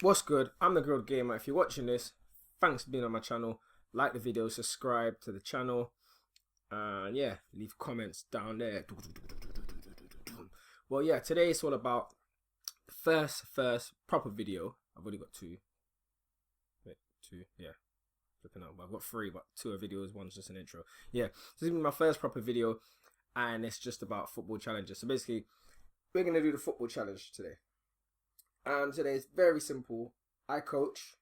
What's good? I'm the Grilled Gamer. If you're watching this, thanks for being on my channel. Like the video, subscribe to the channel, and yeah, leave comments down there. Well, yeah, today it's all about the first proper video. I've only got two. Wait, two? Yeah. Flipping out. I've got three, but two are videos, one's just an intro. Yeah, this is my first proper video, and it's just about football challenges. So basically, we're going to do the football challenge today. And today is very simple. I coach.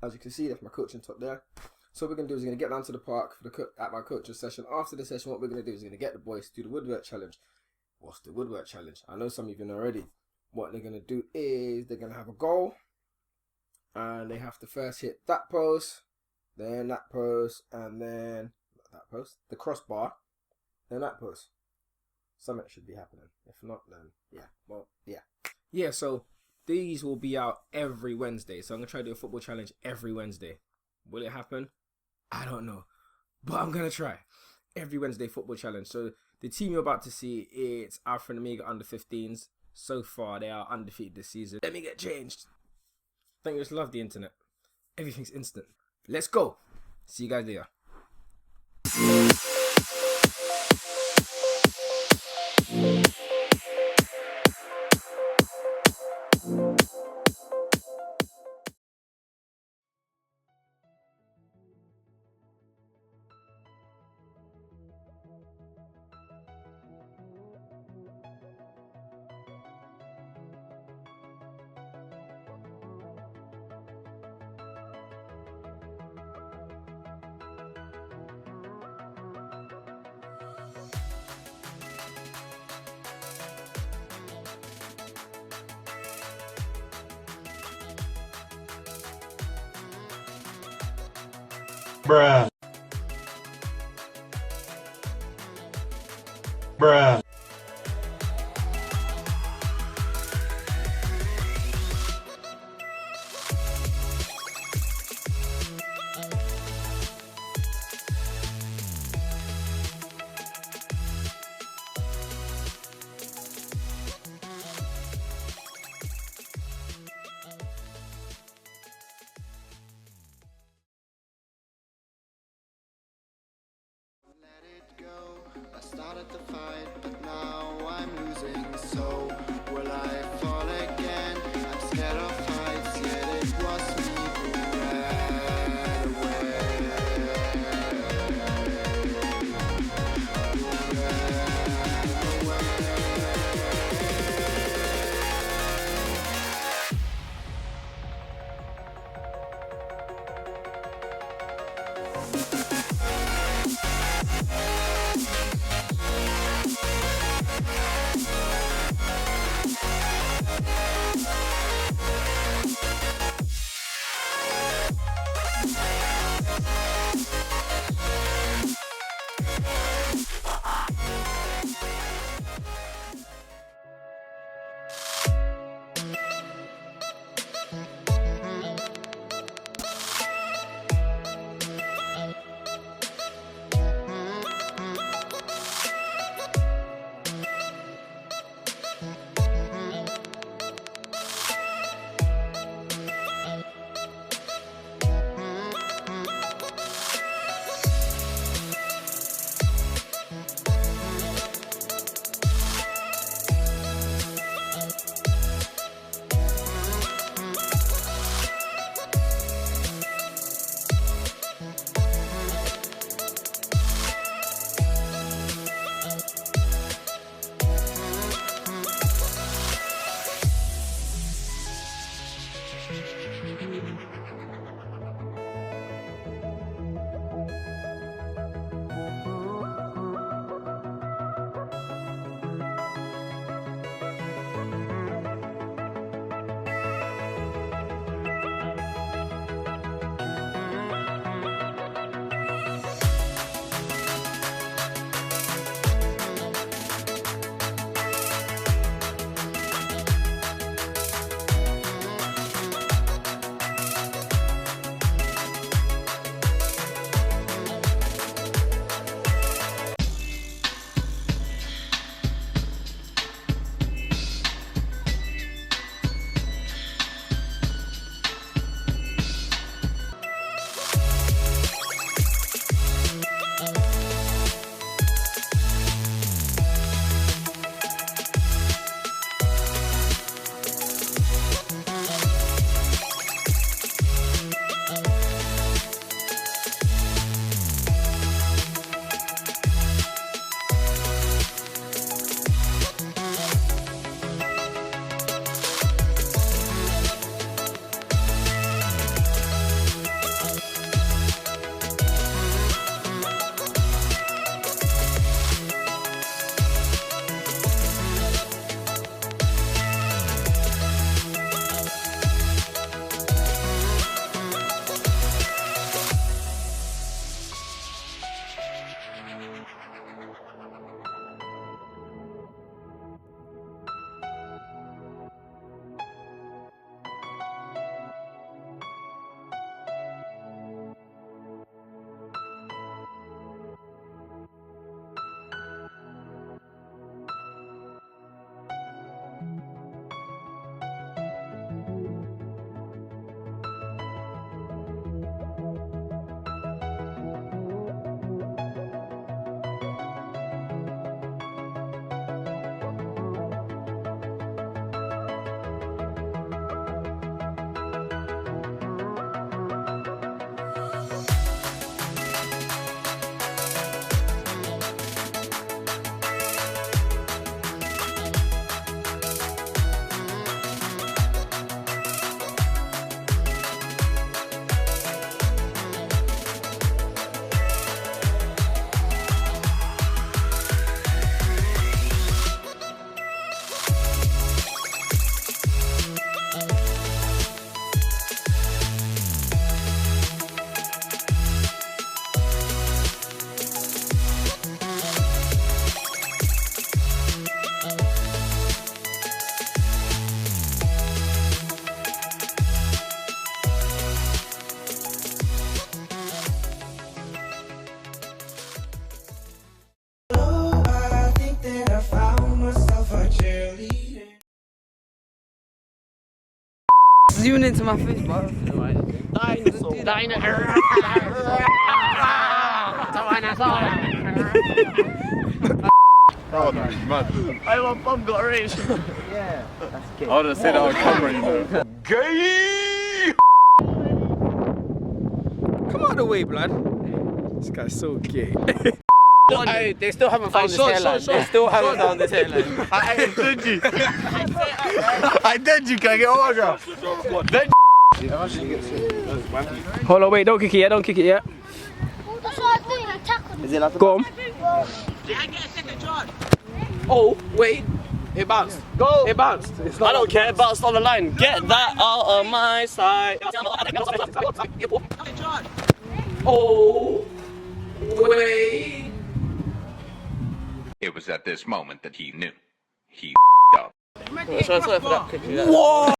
As you can see, that's my coaching top there. So what we're going to do is we're going to get down to the park for at my coaching session. After the session, what we're going to do is we're going to get the boys to do the woodwork challenge. What's the woodwork challenge? I know some of you know already. What they're going to do is they're going to have a goal. And they have to first hit that post, then that post, and then that post, the crossbar, then that post. Something should be happening. If not, then yeah. Well, yeah. Yeah, so these will be out every Wednesday. So I'm going to try to do a football challenge every Wednesday. Will it happen? I don't know. But I'm going to try. Every Wednesday football challenge. So the team you're about to see, it's Alpha and Omega under 15s. So far, they are undefeated this season. Let me get changed. I think you just love the internet. Everything's instant. Let's go. See you guys later. Bruh. Bruh. I started the fight, but now I'm losing. So will I fall again? I'm scared of heights, yet it was me who ran away. zooming into my face, bro. Dinosaur. Oh, mad. I want bum got rage. Yeah, that's gay. I would have said that on camera, you know. Gay! Come out of the way, blood. This guy's so gay. Hey, they still haven't found this hairline. They still haven't found this hairline. I did you. I did you, can I get autograph? Hold on, wait, don't kick it yet, don't kick it yet. That's what I think. I tackled him. Go on. Oh, wait. It bounced. Go. It bounced. It's not I don't care, bounced on the line. Get that out of my sight. Oh, wait. It was at this moment that he knew. He up. Should I try for that quickly? Whoa!